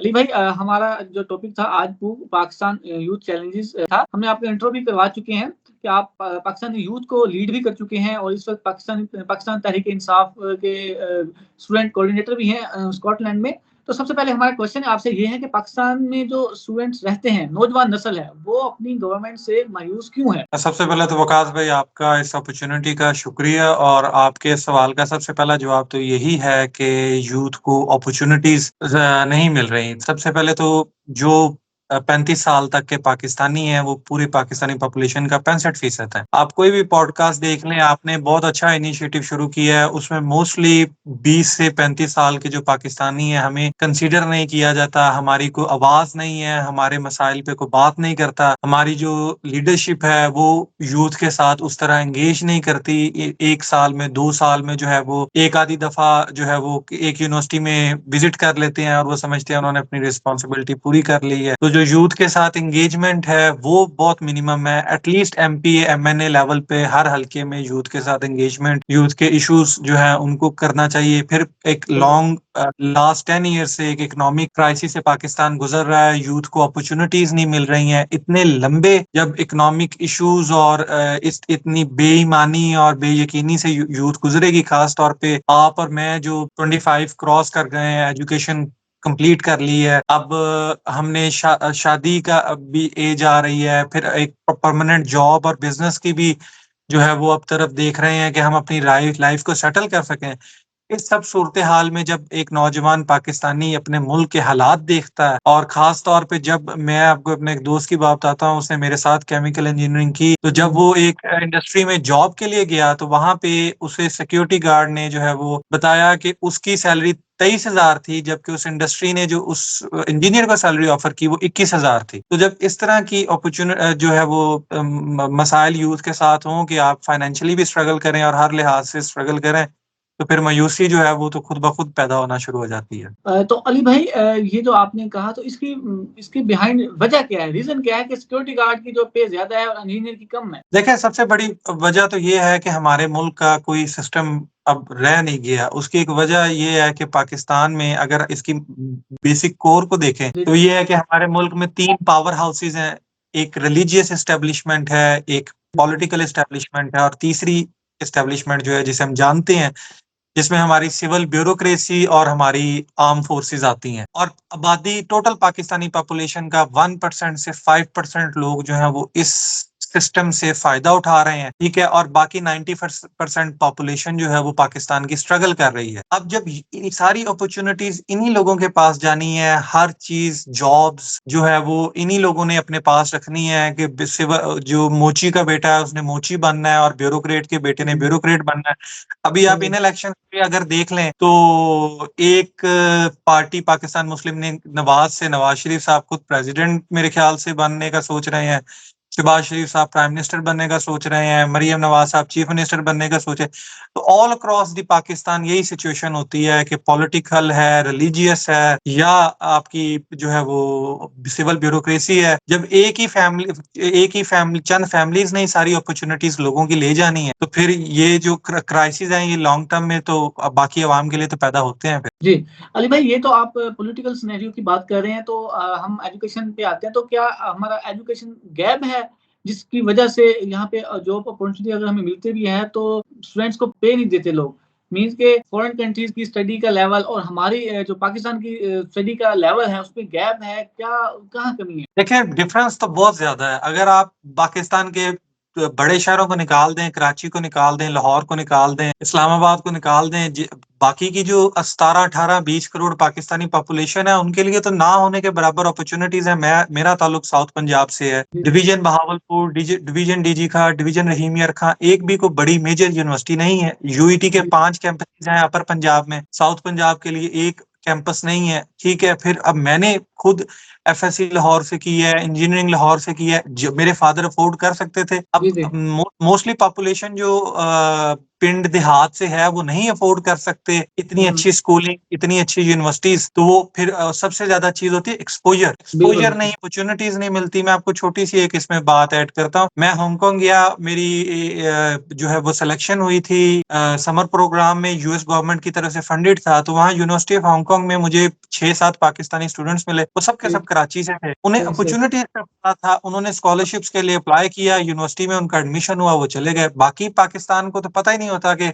अली भाई, हमारा जो टॉपिक था आज वो पाकिस्तान यूथ चैलेंजेस था। हमने आपका इंट्रो भी करवा चुके हैं कि आप पाकिस्तानी यूथ को लीड भी कर चुके हैं और इस वक्त पाकिस्तान तहरीक इंसाफ के स्टूडेंट कोऑर्डिनेटर भी हैं स्कॉटलैंड में। तो सबसे पहले हमारा क्वेश्चन आपसे ये है कि पाकिस्तान में जो स्टूडेंट्स रहते हैं, नौजवान नस्ल है, वो अपनी गवर्नमेंट से मायूस क्यों है? सबसे पहले तो वकास भाई आपका इस अपॉर्चुनिटी का शुक्रिया। और आपके सवाल का सबसे पहला जवाब तो यही है कि यूथ को अपॉर्चुनिटीज नहीं मिल रही। सबसे पहले तो जो 35 साल तक के पाकिस्तानी हैं वो पूरी पाकिस्तानी पॉपुलेशन का 65% है। आप कोई भी पॉडकास्ट देख लें, आपने बहुत अच्छा इनिशिएटिव शुरू किया है, उसमें मोस्टली 20 से 35 साल के जो पाकिस्तानी है हमें कंसीडर नहीं किया जाता, हमारी कोई आवाज नहीं है, हमारे मसाइल पे कोई बात नहीं करता, हमारी जो लीडरशिप है वो यूथ के साथ उस तरह एंगेज नहीं करती। एक साल में 2 साल में जो है वो एक आधी दफा जो है वो एक यूनिवर्सिटी में विजिट कर लेते हैं और वो समझते हैं उन्होंने अपनी रिस्पॉन्सिबिलिटी पूरी कर ली है। तो जो यूथ के साथ एंगेजमेंट है वो बहुत मिनिमम है। एटलीस्ट MP MNA लेवल पे हर हल्के में यूथ के साथ एंगेजमेंट, यूथ के इश्यूज जो है उनको करना चाहिए। फिर एक लॉन्ग लास्ट 10 ईयर से एक इकोनॉमिक क्राइसिस से पाकिस्तान गुजर रहा है, यूथ को अपॉर्चुनिटीज नहीं मिल रही हैं। इतने लंबे जब इकोनॉमिक इश्यूज और इतनी बेईमानी और बेयकीनी से यूथ गुजरेगी, खास तौर पे आप और मैं जो 25 क्रॉस कर गए हैं, एजुकेशन कंप्लीट कर ली है, अब हमने शादी का भी एज आ रही है, फिर एक परमानेंट जॉब और बिजनेस की भी जो है वो अब तरफ देख रहे हैं कि हम अपनी लाइफ को सेटल कर सकें। इस सब सूरत हाल में जब एक नौजवान पाकिस्तानी अपने मुल्क के हालात देखता है, और खास तौर पे जब मैं आपको अपने एक दोस्त की बात बताता हूँ, उसने मेरे साथ केमिकल इंजीनियरिंग की, तो जब वो एक इंडस्ट्री में जॉब के लिए गया तो वहां पे उसे सिक्योरिटी गार्ड ने जो है वो बताया कि उसकी सैलरी 23,000 थी, जबकि उस इंडस्ट्री ने जो उस इंजीनियर को सैलरी ऑफर की वो 21,000 थी। तो जब इस तरह की अपॉर्चुनिटी जो है वो मसाइल यूथ के साथ हों कि आप फाइनेंशियली भी स्ट्रगल करें और हर लिहाज से स्ट्रगल करें, तो फिर मायूसी जो है वो तो खुद ब खुद पैदा होना शुरू हो जाती है। तो अली भाई, ये जो आपने कहा तो इसकी बिहाइंड वजह क्या है, रीजन क्या है कि सिक्योरिटी गार्ड की जो पे ज्यादा है और इंजीनियर की कम है? देखिए, सबसे बड़ी वजह तो ये है कि हमारे मुल्क का कोई सिस्टम अब रह नहीं गया। उसकी एक वजह ये है कि पाकिस्तान में अगर इसकी बेसिक कोर को देखें जी तो ये है कि हमारे मुल्क में 3 पावर हाउसेस हैं। एक रिलीजियस एस्टेब्लिशमेंट है, एक पॉलिटिकल एस्टेब्लिशमेंट है और तीसरी एस्टेब्लिशमेंट जो है जिसे हम जानते हैं, जिसमें हमारी सिविल ब्यूरोक्रेसी और हमारी आर्म फोर्सेस आती हैं। और आबादी टोटल पाकिस्तानी पॉपुलेशन का 1% से 5% लोग जो हैं वो इस सिस्टम से फायदा उठा रहे हैं, ठीक है, और बाकी 90% पॉपुलेशन जो है वो पाकिस्तान की स्ट्रगल कर रही है। अब जब ये सारी अपॉर्चुनिटीज इन्हीं लोगों के पास जानी है, हर चीज जॉब्स जो है वो इन्हीं लोगों ने अपने पास रखनी है कि जो मोची का बेटा है उसने मोची बनना है और ब्यूरोक्रेट के बेटे ने ब्यूरोक्रेट बनना है। अभी आप इन इलेक्शन में अगर देख लें तो एक पार्टी पाकिस्तान मुस्लिम लीग नवाज शरीफ साहब खुद प्रेसिडेंट मेरे ख्याल से बनने का सोच रहे हैं, शहबाज शरीफ साहब प्राइम मिनिस्टर बनने का सोच रहे हैं, मरियम नवाज साहब चीफ मिनिस्टर बनने का सोचे। तो ऑल अक्रॉस द पाकिस्तान यही सिचुएशन होती है कि पॉलिटिकल है, रिलीजियस है, या आपकी जो है वो सिविल ब्यूरोक्रेसी है। जब एक ही फैमिली चंद फैमिलीज ने सारी अपॉर्चुनिटीज लोगों की ले जानी है, तो फिर ये जो क्राइसिस है ये लॉन्ग टर्म में तो बाकी अवाम के लिए तो पैदा होते हैं फिर। जी, अली भाई, ये तो आप पॉलिटिकल सिनेरियो की बात कर रहे हैं, तो हम एजुकेशन पे आते हैं। तो क्या हमारा एजुकेशन गैप है जिसकी वजह से यहाँ पे जॉब अपॉर्चुनिटी अगर हमें मिलते भी है तो स्टूडेंट्स को पे नहीं देते लोग? मीन्स के फॉरेन कंट्रीज की स्टडी का लेवल और हमारी जो पाकिस्तान की स्टडी का लेवल है उसमें गैप है क्या, कहाँ कमी है? देखिए, डिफरेंस तो बहुत ज्यादा है। अगर आप पाकिस्तान के बड़े शहरों को निकाल दें, कराची को निकाल दें, लाहौर को निकाल दें, इस्लामाबाद को निकाल दें, बाकी की जो 17 18 20 करोड़ पाकिस्तानी पॉपुलेशन है उनके लिए तो ना होने के बराबर अपॉर्चुनिटीज है। मेरा ताल्लुक साउथ पंजाब से है। डिवीजन बहावलपुर, डिवीजन डीजी खां, डिवीजन रहीम यार खां, एक भी कोई बड़ी मेजर यूनिवर्सिटी नहीं है। यूईटी के 5 कैंपस हैं अपर पंजाब में, साउथ पंजाब के लिए एक कैंपस नहीं है, ठीक है। फिर अब मैंने खुद FSC लाहौर से की है, इंजीनियरिंग लाहौर से की है, जो मेरे फादर अफोर्ड कर सकते थे। जी अब जी मोस्टली पॉपुलेशन जो पिंड देहात से है वो नहीं अफोर्ड कर सकते इतनी अच्छी स्कूलिंग, इतनी अच्छी यूनिवर्सिटीज, तो वो फिर सबसे ज्यादा चीज होती है एक्सपोजर। एक्सपोजर नहीं, अपॉर्चुनिटीज नहीं मिलती। मैं आपको छोटी सी एक इसमें बात ऐड करता हूँ। मैं हांगकांग गया, मेरी जो है वो सिलेक्शन हुई थी समर प्रोग्राम में, यूएस गवर्नमेंट की तरफ से फंडेड था। तो वहाँ यूनिवर्सिटी ऑफ हांगकांग में मुझे 6-7 पाकिस्तानी स्टूडेंट्स मिले, वो सब के सब कराची से थे। उन्हें अपॉर्चुनिटीज का पता था, उन्होंने स्कॉलरशिप्स के लिए अप्लाई किया, यूनिवर्सिटी में उनका एडमिशन हुआ, वो चले गए। बाकी पाकिस्तान को तो पता ही नहीं होता कि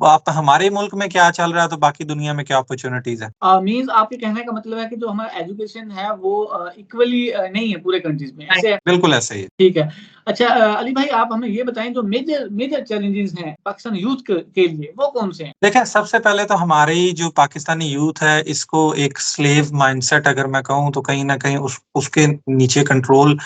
आप हमारे मुल्क में क्या चल रहा है, तो बाकी दुनिया में क्या अपॉर्चुनिटीज है। मीन्स आपके कहने का मतलब है कि जो हमारा एजुकेशन है वो इक्वली नहीं है पूरे कंट्रीज में, ऐसे है? बिल्कुल ऐसे ही है। ठीक है। अच्छा अली भाई, आप हमें ये बताएं जो मेजर मेजर चैलेंजेस हैं पाकिस्तान यूथ के लिए, वो कौन से हैं? देखिए, सबसे पहले तो हमारी जो पाकिस्तानी यूथ है, इसको एक स्लेव माइंडसेट अगर मैं कहूँ तो कहीं न कहीं उसके नीचे कंट्रोल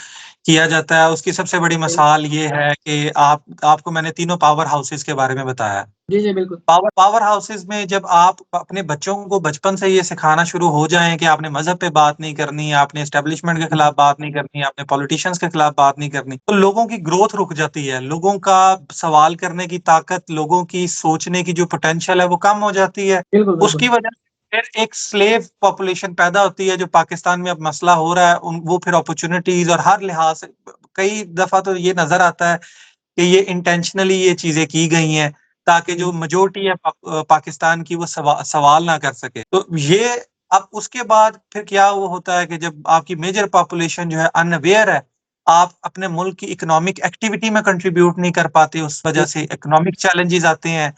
किया जाता है। उसकी सबसे बड़ी मिसाल ये है कि आपको मैंने तीनों पावर हाउसेस के बारे में बताया। जी, जी, बिल्कुल। पावर हाउसेस में जब आप अपने बच्चों को बचपन से ये सिखाना शुरू हो जाएँ कि आपने मज़हब पे बात नहीं करनी, आपने एस्टेब्लिशमेंट के खिलाफ बात नहीं करनी, आपने पॉलिटिशियंस के खिलाफ बात नहीं करनी, तो लोगों की ग्रोथ रुक जाती है। लोगों का सवाल करने की ताकत, लोगों की सोचने की जो पोटेंशियल है, वो कम हो जाती है। बिल्कुल, उसकी बिल्कुल। वजह से फिर एक स्लेव पॉपुलेशन पैदा होती है, जो पाकिस्तान में अब मसला हो रहा है। वो फिर अपॉर्च्युनिटीज़ और हर लिहाज से कई दफ़ा तो ये नज़र आता है कि ये इंटेंशनली ये चीज़ें की गई हैं, ताकि जो मेजॉरिटी है पाकिस्तान की, वो सवाल ना कर सके। तो ये अब उसके बाद फिर क्या वो होता है कि जब आपकी मेजर पॉपुलेशन जो है अनअवेयर है, आप अपने मुल्क की इकोनॉमिक एक्टिविटी में कंट्रीब्यूट नहीं कर पाते, उस वजह से इकोनॉमिक चैलेंजेस आते हैं।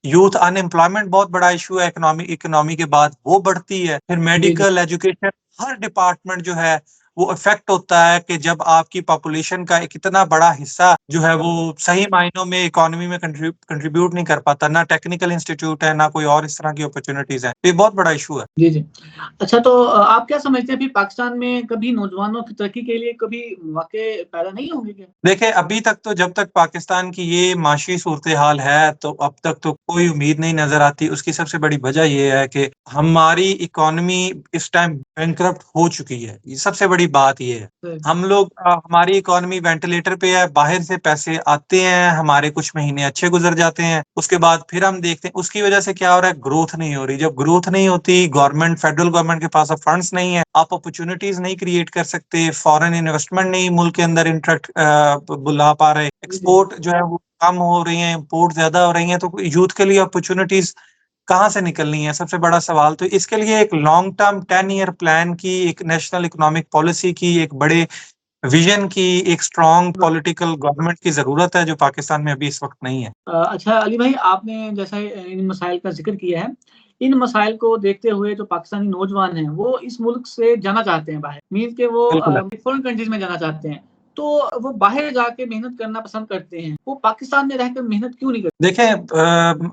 यूथ अनएम्प्लॉयमेंट बहुत बड़ा इश्यू है, इकोनॉमी के बाद वो बढ़ती है। फिर जी, जी। मेडिकल, एजुकेशन, हर डिपार्टमेंट जो है वो इफ़ेक्ट होता है कि जब आपकी पॉपुलेशन का एक इतना बड़ा हिस्सा जो है वो सही मायनों में इकोनॉमी में कंट्रीब्यूट नहीं कर पाता, ना टेक्निकल इंस्टीट्यूट है, ना कोई और इस तरह की अपॉर्च्युनिटीज़ हैं। ये बहुत बड़ा इश्यू है। जी, जी। अच्छा, तो आप क्या समझते हैं फिर पाकिस्तान में कभी नौजवानों की तरक्की के लिए कभी मौके पैदा नहीं होंगे क्या? देखिए, अभी तक तो जब तक पाकिस्तान की ये माशी सूरत-ए-हाल है, तो अब तक तो कोई उम्मीद नहीं नज़र आती। उसकी सबसे बड़ी वजह ये है कि हमारी इकोनॉमी इस टाइम बैंकरप्ट हो चुकी है। ये सबसे बड़ी बात ये है। हम लोग हमारी इकोनॉमी वेंटिलेटर पे है, बाहर से पैसे आते हैं, हमारे कुछ महीने अच्छे गुज़र जाते हैं, उसके बाद फिर हम देखते हैं उसकी वजह से क्या हो रहा है, ग्रोथ नहीं हो रही। जब ग्रोथ नहीं होती, फेडरल गवर्नमेंट के पास अब फंड्स नहीं है, आप अपॉर्च्युनिटीज़ नहीं क्रिएट कर सकते, फॉरेन इन्वेस्टमेंट नहीं मुल्क के अंदर इंटरेक्ट बुला पा रहे, एक्सपोर्ट जो है वो कम हो रही है, इम्पोर्ट ज़्यादा हो रही है, तो यूथ के लिए अपॉर्च्युनिटीज़ कहाँ से निकलनी है? सबसे बड़ा सवाल तो इसके लिए एक लॉन्ग टर्म 10 ईयर प्लान की, एक नेशनल इकोनॉमिक पॉलिसी की, एक बड़े विज़न की, एक स्ट्रॉन्ग पॉलिटिकल गवर्नमेंट की ज़रूरत है, जो पाकिस्तान में अभी इस वक़्त नहीं है। अच्छा अली भाई, आपने जैसे इन मसाइल का ज़िक्र किया है, इन मसाइल को देखते हुए जो पाकिस्तानी नौजवान हैं, वो इस मुल्क से जाना चाहते हैं बाहर, मीन्स के वो बिल्कुल है। फॉरेन कंट्रीज़ में जाना चाहते हैं, तो वो बाहर जाके मेहनत करना पसंद करते हैं, वो पाकिस्तान में रहकर मेहनत क्यों नहीं करते? देखिए,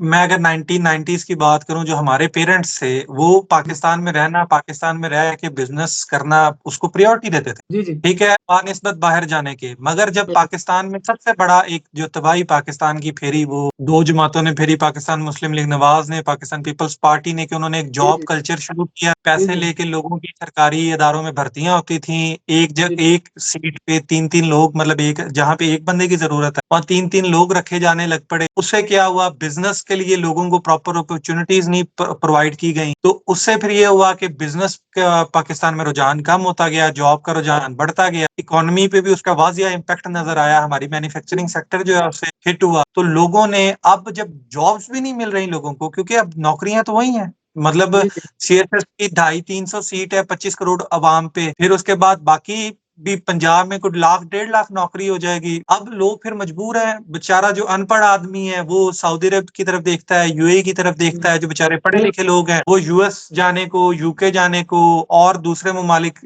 मैं अगर 1990s की बात करूँ, जो हमारे पेरेंट्स थे, वो पाकिस्तान में रहना, पाकिस्तान में रह के बिज़नेस करना, उसको प्रायोरिटी देते थे। जी, जी। ठीक है, बानिस्बत बाहर जाने के। मगर जब पाकिस्तान में सबसे बड़ा एक जो तबाही पाकिस्तान की फेरी, वो 2 जमातों ने फेरी, पाकिस्तान मुस्लिम लीग नवाज़ ने, पाकिस्तान पीपल्स पार्टी ने, कि उन्होंने एक जी, जॉब जी। कल्चर शुरू किया। जी, पैसे जी। लेके लोगों की सरकारी इदारों में भर्तियाँ होती थीं। जी, एक सीट पे 3-3 लोग, मतलब एक जहाँ पे एक बंदे की ज़रूरत है, वहाँ 3-3 लोग रखे जाने लग पड़े। उससे क्या हुआ, बिज़नेस के लिए लोगों को प्रॉपर अपॉर्च्युनिटीज़ नहीं प्रोवाइड की गई। तो उससे फिर ये हुआ कि बिज़नेस का पाकिस्तान में रुझान कम होता गया, जॉब का रुझान बढ़ता गया। इकोनॉमी पे भी उसका वाज़िया इम्पैक्ट नज़र आया, हमारी मैन्युफैक्चरिंग सेक्टर जो है उससे हिट हुआ। तो लोगों ने अब जब जॉब्स भी नहीं मिल रही लोगों को, क्योंकि अब नौकरियाँ तो वही हैं। मतलब जी, जी। सीएसएस की 250-300 सीट है 25 करोड़ अवाम पे, फिर उसके बाद बाकी भी पंजाब में कुछ लाख 1.5 लाख नौकरी हो जाएगी। अब लोग फिर मजबूर हैं, बेचारा जो अनपढ़ आदमी है वो सऊदी अरब की तरफ देखता है, यूएई की तरफ देखता है, जो बेचारे पढ़े लिखे लोग हैं वो यूएस जाने को, यूके जाने को और दूसरे ममालिक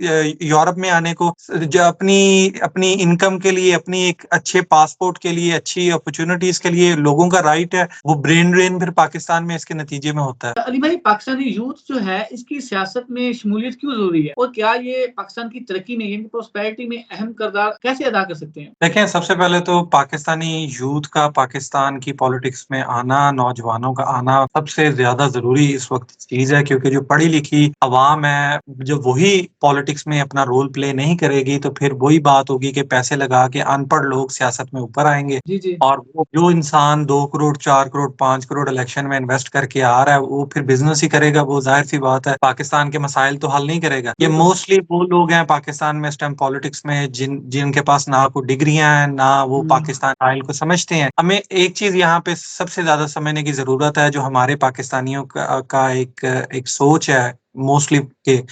यूरोप में आने को, जो अपनी अपनी इनकम के लिए, अपनी एक अच्छे पासपोर्ट के लिए, अच्छी अपॉर्चुनिटीज के लिए लोगों का राइट है, वो ब्रेन ड्रेन फिर पाकिस्तान में इसके नतीजे में होता है। अली भाई, पाकिस्तानी यूथ जो है इसकी सियासत में शमूलियत क्यों ज़रूरी है? और क्या ये पाकिस्तान की तरक्की में, यानी प्रोस्पेरिटी सोसाइटी में अहम किरदार कैसे अदा कर सकते हैं? देखिए, सबसे पहले तो पाकिस्तानी यूथ का पाकिस्तान की पॉलिटिक्स में आना, नौजवानों का आना सबसे ज़्यादा ज़रूरी इस वक़्त चीज़ है, क्योंकि जो पढ़ी-लिखी अवाम है, जब वही पॉलिटिक्स में अपना रोल प्ले नहीं करेगी, तो फिर वही बात होगी कि पैसे लगा के अनपढ़ लोग सियासत में ऊपर आएँगे। जी, जी। और वो जो इंसान 2 करोड़, 4 करोड़, 5 करोड़ इलेक्शन में इन्वेस्ट करके आ रहा है, वो फिर बिज़नेस ही करेगा, वो ज़ाहिर-सी बात है, पाकिस्तान के मसाइल तो हल नहीं करेगा। ये बिल्कुल। मोस्टली वो लोग हैं पाकिस्तान में इस टाइम पॉलिटिक्स में जिनके पास ना कोई डिग्रियाँ हैं, ना वो पाकिस्तान आइल को समझते हैं। हमें एक चीज़ यहाँ पे सबसे ज़्यादा समझने की ज़रूरत है, जो हमारे पाकिस्तानियों का एक सोच है मोस्टली कि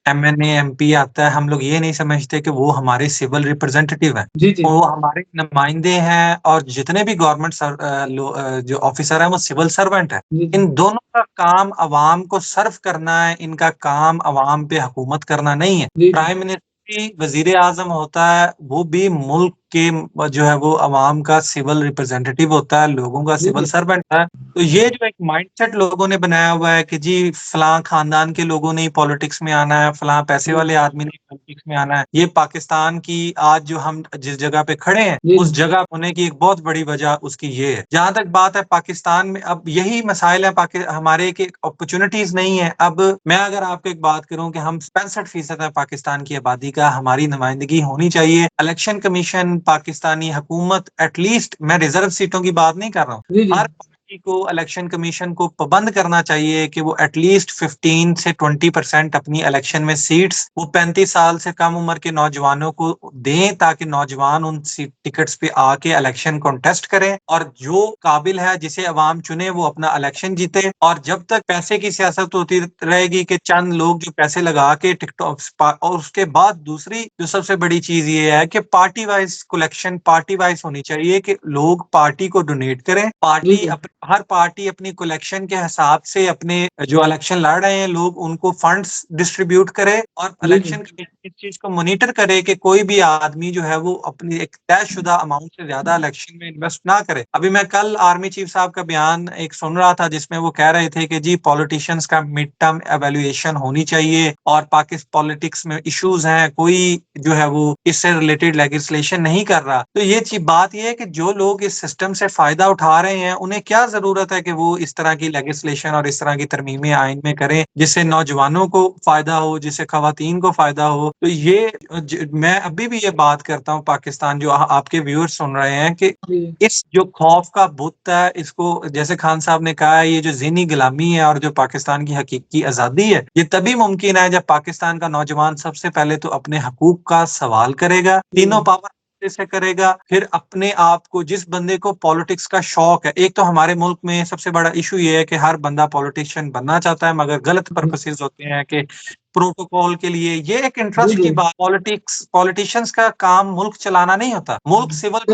एमएनए, एमपी आता है, हम लोग ये नहीं समझते कि वो हमारे सिविल रिप्रेजेंटेटिव हैं। जी, जी। वो हमारे नुमाइंदे हैं, और जितने भी गवर्नमेंट जो ऑफिसर हैं, वो सिविल सर्वेंट हैं। जी, इन जी। दोनों का काम अवाम को सर्व करना है, इनका काम अवाम पे हुकूमत करना नहीं है। जी, जी। प्राइम मिनिस्टर भी वज़ीर-ए-आज़म होता है, वो भी मुल्क के जो है वो अवाम का सिविल रिप्रेजेंटेटिव होता है, लोगों का जी, सिविल जी। सर्वेंट है। तो ये जो एक माइंडसेट लोगों ने बनाया हुआ है कि जी फलाँ खानदान के लोगों ने ही पॉलिटिक्स में आना है, फलाँ पैसे जी, वाले आदमी ने पॉलिटिक्स में आना है। ये पाकिस्तान की आज जो हम जिस जगह पे खड़े हैं, जी, उस जी। जगह होने की एक बहुत बड़ी वजह उसकी ये है। जहाँ तक बात है पाकिस्तान में, अब यही मसाइल है हमारे कि अपॉर्च्युनिटीज़ नहीं है। अब मैं अगर आपको एक बात करूँ कि हम 65% है पाकिस्तान की आबादी का, हमारी नुमाइंदगी होनी चाहिए। इलेक्शन कमीशन, पाकिस्तानी हुकूमत, एट लीस्ट मैं रिज़र्व सीटों की बात नहीं कर रहा हूँ। जी, जी। हर पार्टी को, इलेक्शन कमीशन को पाबंद करना चाहिए कि वो एट लीस्ट 15 से 20% अपनी इलेक्शन में सीट्स वो 35 साल से कम उम्र के नौजवानों को दें, ताकि नौजवान उन सीट टिकट्स पे आके इलेक्शन कॉन्टेस्ट करें, और जो काबिल है जिसे अवाम चुने वो अपना इलेक्शन जीते। और जब तक पैसे की सियासत होती रहेगी कि चंद लोग जो पैसे लगा के टिकटॉक, और उसके बाद दूसरी जो सबसे बड़ी चीज ये है कि party wise collection, party wise होनी चाहिए कि लोग पार्टी को डोनेट करें। जी, जी। हर पार्टी अपनी कलेक्शन के हिसाब से अपने जो इलेक्शन लड़ रहे हैं लोग, उनको फंड्स डिस्ट्रीब्यूट करे, और जी, जी। इलेक्शन कमीशन इस चीज को मॉनिटर करे कि कोई भी आदमी जो है वो अपनी एक तयशुदा अमाउंट से ज्यादा इलेक्शन में इन्वेस्ट ना करे। अभी मैं कल आर्मी चीफ साहब का बयान एक सुन रहा था, जिसमें वो कह रहे थे कि जी पॉलिटिशियंस का मिड टर्म एवेल्युएशन होनी चाहिए, और पाकिस्तान पॉलिटिक्स में इश्यूज हैं, कोई जो है वो इससे रिलेटेड लेजिस्लेशन नहीं कर रहा। तो ये बात ये है कि जो लोग इस सिस्टम से फायदा उठा रहे हैं, उन्हें क्या जरूरत है कि वो इस तरह की लेजिस्लेशन और इस तरह की तरमीमें आइन में करें जिससे नौजवानों को फायदा हो, जिससे खवातीन को फायदा हो। तो ये मैं अभी भी ये बात करता हूँ, पाकिस्तान जो आपके व्यूअर्स सुन रहे हैं, कि जी। इस जो खौफ का बुत है, इसको जैसे खान साहब ने कहा है, ये जो ज़हनी गुलामी है और जो पाकिस्तान की हकीकी आज़ादी है, ये तभी मुमकिन है जब पाकिस्तान का नौजवान सबसे पहले तो अपने हकूक का सवाल करेगा, तीनों जी। पावर से करेगा, फिर अपने आप को, जिस बंदे को पॉलिटिक्स का शौक है, एक तो हमारे मुल्क में सबसे बड़ा इशू ये है कि हर बंदा पॉलिटिशियन बनना चाहता है, मगर गलत पर्पसेस होते हैं कि प्रोटोकॉल के लिए। ये एक जी, इंटरेस्ट की जी। बात, पॉलिटिशियंस का काम मुल्क चलाना नहीं होता। चलिए। मुल्क सिविल जी,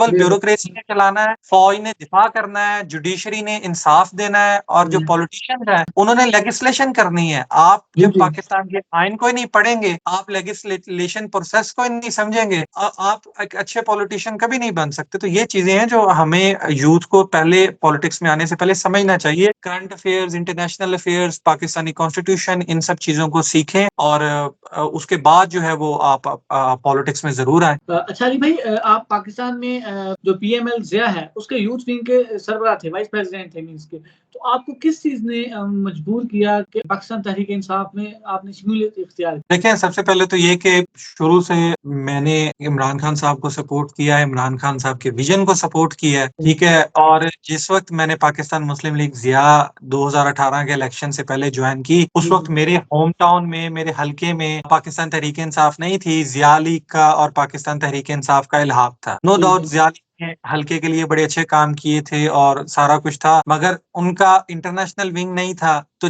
जी। ब्यूरोक्रेसी ने चलाना है, फौज ने दिफा करना है, जुडिशरी ने इंसाफ देना है, और जो हुँ। पॉलिटिशियंस हैं उन्होंने लेजिस्लेशन करनी है। आप जी, जब जी। पाकिस्तान के आइन को ही नहीं पढ़ेंगे, आप लेजिस्लेशन प्रोसेस को ही नहीं समझेंगे, आप एक अच्छे पॉलिटिशियन कभी नहीं बन सकते। तो ये चीजें हैं जो हमें यूथ को पहले पॉलिटिक्स में आने से पहले समझना चाहिए। Current affairs, international affairs, Pakistani constitution, इन सब चीजों को सीखें, और उसके बाद जो है वो आप पॉलिटिक्स में जरूर आए। अच्छा अली भाई, आप पाकिस्तान में जो पीएमएल ज़िया है, उसके यूथ विंग के सरबराह थे, वाइस प्रेज़िडेंट थे मीन्स के। तो आपको किस चीज़ ने मजबूर किया कि पाकिस्तान तहरीक-ए-इंसाफ में आपने शमूलियत इख्तियार की? देखिए, सबसे पहले तो ये कि शुरू से मैंने इमरान खान साहब को सपोर्ट किया है, इमरान खान साहब के विज़न को सपोर्ट किया है, ठीक है? और जिस वक़्त मैंने पाकिस्तान मुस्लिम लीग ज़िया 2018 के इलेक्शन से पहले जॉइन की, उस जी, वक़्त जी। मेरे होम टाउन में, मेरे हलके में पाकिस्तान तहरीक-ए-इंसाफ नहीं थी, ज़िया लीग का और पाकिस्तान तहरीक-ए-इंसाफ का इल्हाक था। नो जी, डाउट जी। ज़िया लीग ने हलके के लिए बड़े अच्छे काम किए थे और सारा कुछ था, मगर उनका इंटरनेशनल विंग नहीं था। तो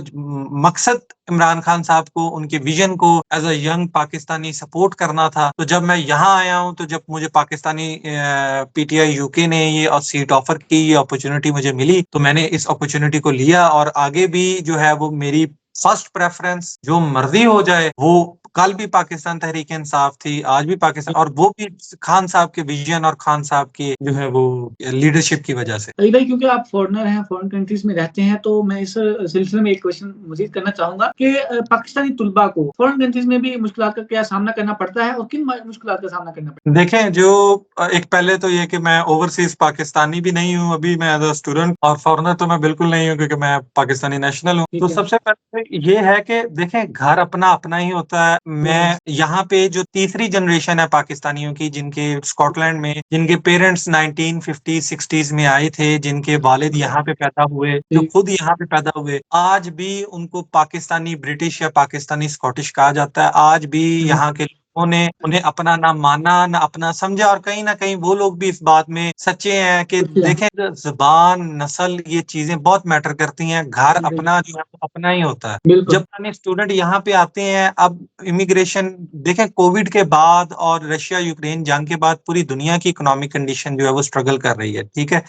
मकसद इमरान खान साहब को, उनके विजन को as a young Pakistani support करना था। तो जब मैं यहाँ आया हूँ, तो जब मुझे पाकिस्तानी पीटीआई यूके ने ये सीट ऑफर की, ये अपॉर्चुनिटी मुझे मिली, तो मैंने इस अपॉर्चुनिटी को लिया, और आगे भी जो है वो मेरी फर्स्ट प्रेफरेंस जो मर्जी हो जाए वो कल भी पाकिस्तान तहरीक इंसाफ थी, आज भी पाकिस्तान, और वो भी खान साहब के विजन और खान साहब की जो है वो लीडरशिप की वजह से। अली भाई, क्योंकि आप फॉरेनर हैं, फॉरेन कंट्रीज में रहते हैं, तो मैं इस सिलसिले में एक क्वेश्चन मजीद करना चाहूंगा कि पाकिस्तानी तुलबा को फॉरेन कंट्रीज में भी मुश्किलात का क्या सामना करना पड़ता है और किन मुश्किलात का सामना करना पड़ता है? देखें, जो एक पहले तो ये कि मैं ओवरसीज पाकिस्तानी भी नहीं हूँ अभी, मैं एज अ स्टूडेंट, और फॉरेनर तो मैं बिल्कुल नहीं हूँ क्योंकि मैं पाकिस्तानी नेशनल हूँ। तो ठीक है। सबसे पहले ये है कि देखें, घर अपना अपना ही होता है। मैं यहाँ पे जो तीसरी जनरेशन है पाकिस्तानियों की, जिनके स्कॉटलैंड में जिनके पेरेंट्स 1950 60s में आए थे, जिनके वालिद यहाँ पे पैदा हुए, जो ठीक। खुद यहाँ पे पैदा हुए, आज भी उनको पाकिस्तानी ब्रिटिश या पाकिस्तानी स्कॉटिश कहा जाता है। आज भी यहाँ के उन्हें उन्हें अपना ना माना ना अपना समझा, और कहीं ना कहीं वो लोग भी इस बात में सच्चे हैं कि अच्छा। देखें, ज़बान, नस्ल, ये चीजें बहुत मैटर करती हैं। घर बिल्कुल। अपना जो है वो अपना ही होता है। बिल्कुल। जब पुराने स्टूडेंट यहाँ पे आते हैं, अब इमिग्रेशन देखें, कोविड के बाद और रशिया यूक्रेन जंग के बाद पूरी दुनिया की इकोनॉमिक कंडीशन जो है वो स्ट्रगल कर रही है, ठीक है।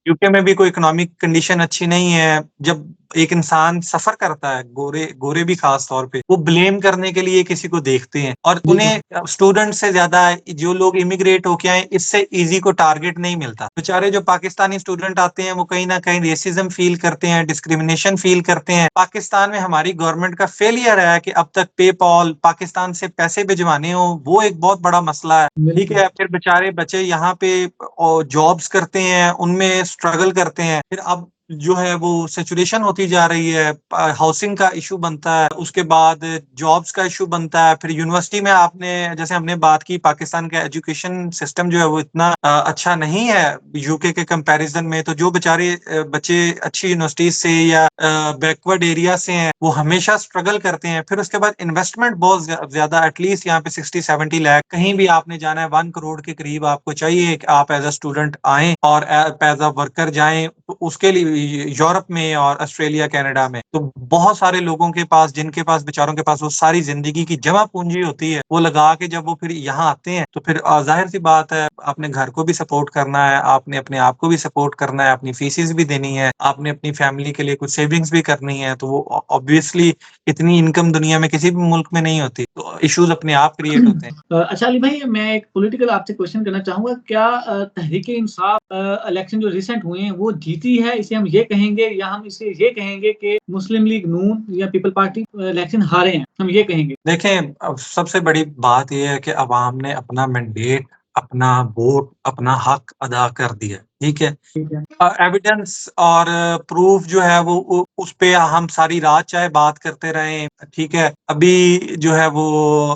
यूके में भी कोई इकोनॉमिक कंडीशन अच्छी नहीं है। जब एक इंसान सफर करता है, गोरे गोरे भी खास तौर पे, वो ब्लेम करने के लिए किसी को देखते हैं, और जी। उन्हें स्टूडेंट से ज्यादा जो लोग इमिग्रेट होके आए, इससे इजी को टारगेट नहीं मिलता। बेचारे जो पाकिस्तानी स्टूडेंट आते हैं, वो कहीं ना कहीं रेसिज्म फील करते हैं, डिस्क्रिमिनेशन फील करते हैं। पाकिस्तान में हमारी गवर्नमेंट का फेलियर है कि अब तक पेपॉल, पाकिस्तान से पैसे भिजवाने हो, वो एक बहुत बड़ा मसला है, ठीक बिल्कुल। है। फिर बेचारे बच्चे यहाँ पे जॉब्स करते हैं, उनमें स्ट्रगल करते हैं। फिर अब जो है वो सैचुरेशन होती जा रही है, हाउसिंग का इशू बनता है, उसके बाद जॉब्स का इशू बनता है। फिर यूनिवर्सिटी में आपने, जैसे हमने बात की, पाकिस्तान का एजुकेशन सिस्टम जो है वो इतना अच्छा नहीं है यूके के कंपैरिजन में। तो जो बेचारे बच्चे अच्छी यूनिवर्सिटीज से या बैकवर्ड एरिया से हैं, वो हमेशा स्ट्रगल करते हैं। फिर उसके बाद इन्वेस्टमेंट बहुत ज्यादा, एटलीस्ट यहाँ पे 60-70 लाख, कहीं भी आपने जाना है 1 करोड़ के करीब आपको चाहिए कि आप एज अ स्टूडेंट आए और एज अ वर्कर जाएं। तो उसके लिए यूरोप में और ऑस्ट्रेलिया, कनाडा में तो बहुत सारे लोगों के पास, जिनके पास, बेचारों के पास वो सारी जिंदगी की जमा पूंजी होती है, वो लगा के जब वो फिर यहाँ आते हैं, तो फिर जाहिर सी बात है, आपने घर को भी सपोर्ट करना है, आपने अपने आप को भी सपोर्ट करना है, अपनी फीसिस भी देनी है, आपने अपनी फैमिली के लिए कुछ सेविंग्स भी करनी है। तो वो ऑब्वियसली इतनी इनकम दुनिया में किसी भी मुल्क में नहीं होती, तो इश्यूज अपने आप क्रिएट होते हैं। अच्छा अली भाई, मैं एक पॉलिटिकल आपसे क्वेश्चन करना चाहूंगा। क्या तहरीक-ए-इंसाफ इलेक्शन जो रिसेंट हुए हैं वो जीती है, इसे हम ये कहेंगे, या हम इसे ये कहेंगे कि मुस्लिम लीग नून या पीपल पार्टी इलेक्शन हारे हैं, हम ये कहेंगे? देखें, अब सबसे बड़ी बात ये है कि अवाम ने अपना मैंडेट, अपना वोट, अपना हक अदा कर दिया, ठीक है। ठीक है। एविडेंस और प्रूफ जो है वो उस पे हम सारी रात चाहे बात करते रहें, ठीक है। अभी जो है वो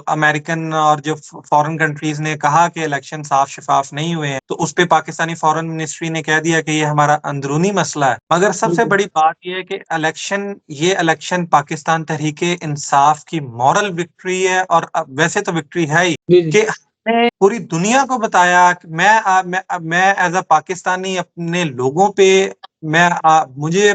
अमेरिकन और जो फॉरेन कंट्रीज ने कहा कि इलेक्शन साफ शफाफ नहीं हुए हैं, तो उस पे पाकिस्तानी फॉरेन मिनिस्ट्री ने कह दिया कि ये हमारा अंदरूनी मसला है। मगर सबसे बिल्कुल। बड़ी बात ये है कि ये इलेक्शन पाकिस्तान तहरीके इंसाफ की मॉरल विक्ट्री है, और वैसे तो विक्ट्री है ही, जी, जी। कि हमने पूरी दुनिया को बताया कि मैं एज अ पाकिस्तानी अपने लोगों पे, मुझे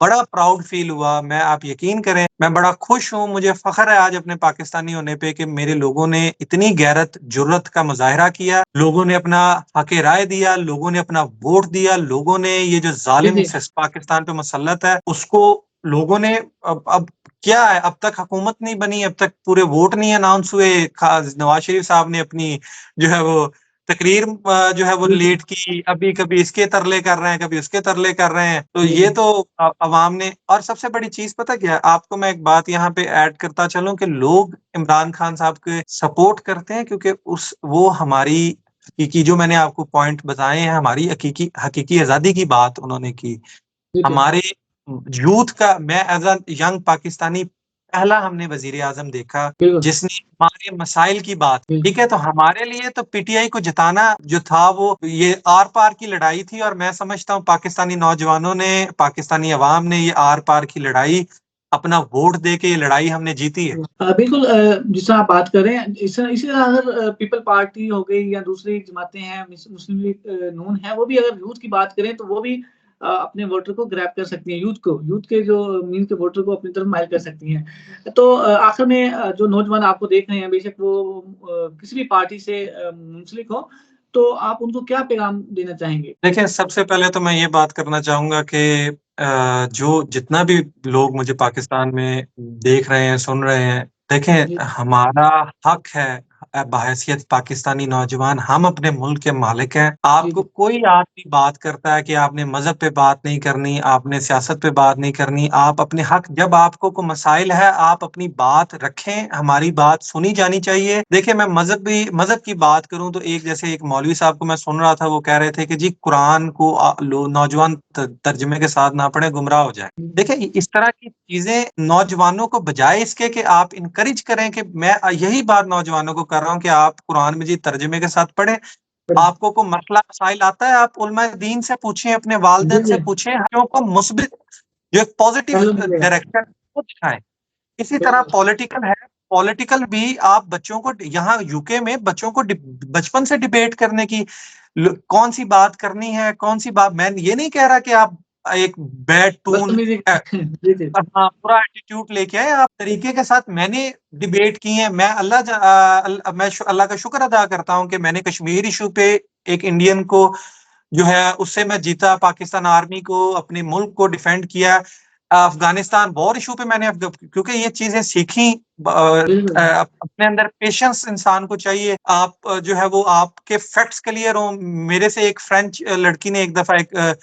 बड़ा प्राउड फील हुआ। मैं, आप यकीन करें, मैं बड़ा खुश हूँ, मुझे फख्र है आज अपने पाकिस्तानी होने पे कि मेरे लोगों ने इतनी गैरत, जुर्रत का मुजाहिरा किया, लोगों ने अपना हक राय दिया, लोगों ने अपना वोट दिया, लोगों ने ये जो जी, जालिम जी। पाकिस्तान पे मुसल्लत है उसको, लोगों ने, अब क्या है, अब तक हुकूमत नहीं बनी, अब तक पूरे वोट नहीं अनाउंस हुए। नवाज शरीफ साहब ने अपनी जो है वो तकरीर जो है वो बिल्कुल। लेट की, अभी कभी इसके तरले कर रहे हैं, कभी उसके तरले कर रहे हैं। तो जी, ये जी। तो अवाम ने, और सबसे बड़ी चीज पता क्या है आपको, मैं एक बात यहाँ पे ऐड करता चलूं कि लोग इमरान खान साहब के सपोर्ट करते हैं क्योंकि उस वो हमारी हकीकी, जो मैंने आपको पॉइंट बताए हैं, हमारी हकीकी हकीकी आजादी की बात उन्होंने की। ठीक है। हमारे यूथ का, मैं एज अ यंग पाकिस्तानी, पहला हमने वजीर आजम देखा बिल्कुल। जिसने हमारे मसाइल की बात, बिल्कुल। ठीक है। तो हमारे लिए तो पीटीआई को जिताना जो था वो ये आर पार की लड़ाई थी, और मैं समझता हूँ पाकिस्तानी नौजवानों ने, पाकिस्तानी अवाम ने ये आर पार की लड़ाई, अपना वोट दे के ये लड़ाई हमने जीती है। बिल्कुल, जिस तरह आप बात कर रहे हैं, इसी तरह अगर पीपल पार्टी हो गई या दूसरी जमातें हैं, मुस्लिम लीग नून है, वो भी अगर यूथ की बात करें तो वो भी अपने वोटर को ग्रैब कर सकती हैं, यूथ के जो मीन के वोटर को अपनी तरफ माइल कर सकती हैं। तो आखिर में जो नौजवान आपको देख रहे हैं, बेशक वो किसी भी पार्टी से मुंसलिक हो, तो आप उनको क्या पैगाम देना चाहेंगे? देखिए, सबसे पहले तो मैं ये बात करना चाहूँगा कि जो जितना भी लोग मुझे पाकिस्तान में देख रहे हैं, सुन रहे हैं, देखें, जी, हमारा हक है बहैसियत पाकिस्तानी नौजवान, हम अपने मुल्क के मालिक हैं। जी, आपको जी, कोई आदमी बात करता है कि आपने मज़हब पे बात नहीं करनी, आपने सियासत पे बात नहीं करनी, आप अपने हक जब आपको कोई मसाइल है, आप अपनी बात रखें, हमारी बात सुनी जानी चाहिए। देखिए, मैं मज़हब की बात करूँ तो एक जैसे एक मौलवी साहब को मैं सुन रहा था, वो कह रहे थे कि जी कुरान को लो नौजवान तर्जुमे के साथ ना पढ़ें, गुमराह हो जाएँ। जी, देखिए, इस तरह की चीज़ें नौजवानों को बजाए इसके कि आप इनकरेज करें कि मैं यही बात नौजवानों को कर रहा हूँ कि आप कुरान मजीद तर्जुमे के साथ पढ़ें। बिल्कुल, आपको कोई मसला-मसाइल आता है, आप उलमाए दीन से पूछें, अपने जी, वालिदैन से जी, पूछें, हक़ों को मुस्बित जो एक पॉज़िटिव पहलू मिलेगा। डायरेक्शन वो दिखाएँ। इसी तरह बिल्कुल, पॉलिटिकल भी आप बच्चों को यहाँ यूके में बच्चों को बचपन से डिबेट करने की कौन-सी बात करनी है, कौन-सी बात मैं ये नहीं कह रहा कि आप एक बैड टून बदतमीज़ी जी, जी, हाँ, पूरा एटीट्यूड लेके आए आप तरीके के साथ मैंने डिबेट की है। मैं अल्लाह का शुक्र अदा करता हूँ कि मैंने कश्मीर इश्यू पे एक इंडियन को जो है उससे मैं जीता, पाकिस्तान आर्मी को, अपने मुल्क को डिफेंड किया। अफ़गानिस्तान वॉर इश्यू पे मैंने क्योंकि ये चीज़ें सीखी बिल्कुल, अपने अंदर पेशेंस इंसान को चाहिए। आप जो है वो आपके फैक्ट्स क्लियर हों। मेरे से एक फ्रेंच लड़की ने एक दफ़ा एक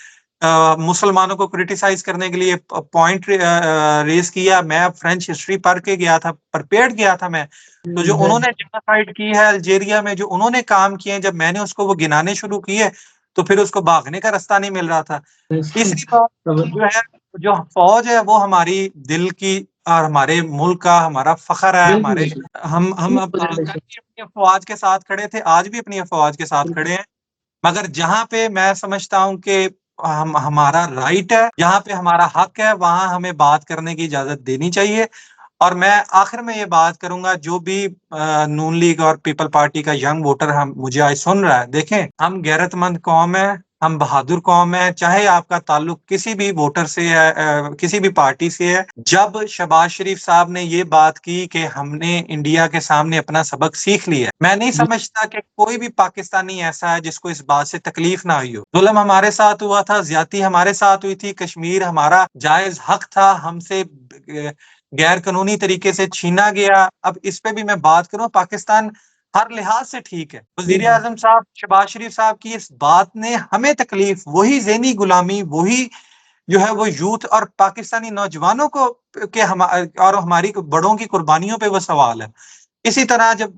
मुसलमानों को क्रिटिसाइज़ करने के लिए पॉइंट रेज़ किया। मैं अब फ्रेंच हिस्ट्री पढ़ के गया था, प्रिपेयर्ड गया था मैं। तो जो है, उन्होंने जेनोसाइड की है अल्जीरिया में, जो उन्होंने काम किए हैं, जब मैंने उसको वो गिनाने शुरू किए, तो फिर उसको भागने का रास्ता नहीं मिल रहा था। तीसरी बात तब जो है, जो फ़ौज है वो हमारी दिल की और हमारे मुल्क का हमारा फ़ख्र है, बिल्कुल, हमारे बिल्कुल, हम अब कल भी अपनी अफ़वाज के साथ खड़े थे, आज भी अपनी अफ़वाज के साथ बिल्कुल, खड़े हैं। मगर जहाँ पे मैं समझता हूँ कि हम हमारा राइट है, जहाँ पे हमारा हक है, वहाँ हमें बात करने की इजाज़त देनी चाहिए। और मैं आखिर में ये बात करूँगा जो भी नून लीग और पीपल पार्टी का यंग वोटर हम मुझे आज सुन रहा है, देखें हम गैरतमंद कौम है, हम बहादुर कौम है, चाहे आपका ताल्लुक किसी भी वोटर से है किसी भी पार्टी से है। जब शहबाज शरीफ साहब ने ये बात की कि हमने इंडिया के सामने अपना सबक सीख लिया है, मैं नहीं जी, समझता कि कोई भी पाकिस्तानी ऐसा है जिसको इस बात से तकलीफ ना हुई हो। जुल्म हमारे साथ हुआ था, ज़्यादती हमारे साथ हुई थी, कश्मीर हमारा जायज़ हक था, हमसे गैर कानूनी तरीके से छीना गया। अब इस पे भी मैं बात करूँ पाकिस्तान हर लिहाज से ठीक है। बिल्कुल, वज़ीर-ए-आज़म साहब, शहबाज शरीफ साहब की इस बात ने हमें तकलीफ वही ज़हनी गुलामी, वही जो है वो यूथ और पाकिस्तानी नौजवानों को के और हमारी बड़ों की कुर्बानियों पे वो सवाल है। इसी तरह जब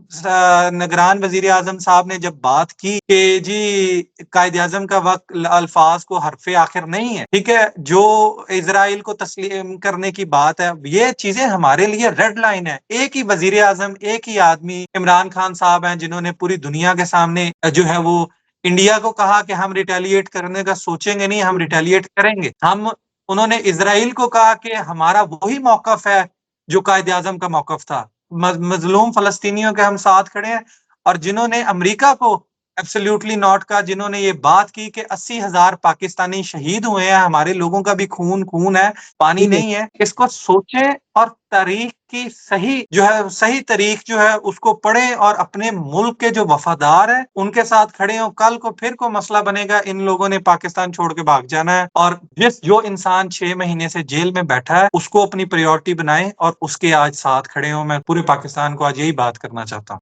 निगरान वज़ीर-ए-आज़म साहब ने जब बात की कि जी कायद-ए-आज़म का वक़्त अल्फ़ाज़ को हर्फ़े आखिर नहीं है, ठीक है? जो इज़राइल को तस्लीम करने की बात है, ये चीज़ें हमारे लिए रेड लाइन है। एक ही वज़ीर-ए-आज़म, एक ही आदमी इमरान खान साहब हैं जिन्होंने पूरी दुनिया के सामने जो है वो इंडिया को कहा कि हम रिटेलिएट करने का सोचेंगे नहीं, हम बिल्कुल, रिटेलिएट करेंगे। उन्होंने इज़राइल को कहा कि हमारा वही मौक़िफ़ है जो कायद-ए-आज़म का मौक़िफ़ था। मज़लूम फ़लस्तीनियों के हम साथ खड़े हैं और जिन्होंने अमेरिका को एब्सोल्यूटली नॉट कहा, जिन्होंने ये बात की कि 80,000 पाकिस्तानी शहीद हुए हैं, हमारे लोगों का भी खून है, पानी बिल्कुल, नहीं है। इसको सोचें और तारीख की सही तारीख जो है उसको पढ़ें और अपने मुल्क के जो वफ़ादार हैं, उनके साथ खड़े हों। कल को फिर कोई मसला बनेगा, इन लोगों ने पाकिस्तान छोड़ के भाग जाना है और जो इंसान 6 महीने से जेल में बैठा है, उसको अपनी प्रायोरिटी बनाएँ और उसके आज साथ खड़े हों। मैं पूरे पाकिस्तान को आज यही बात करना चाहता हूँ।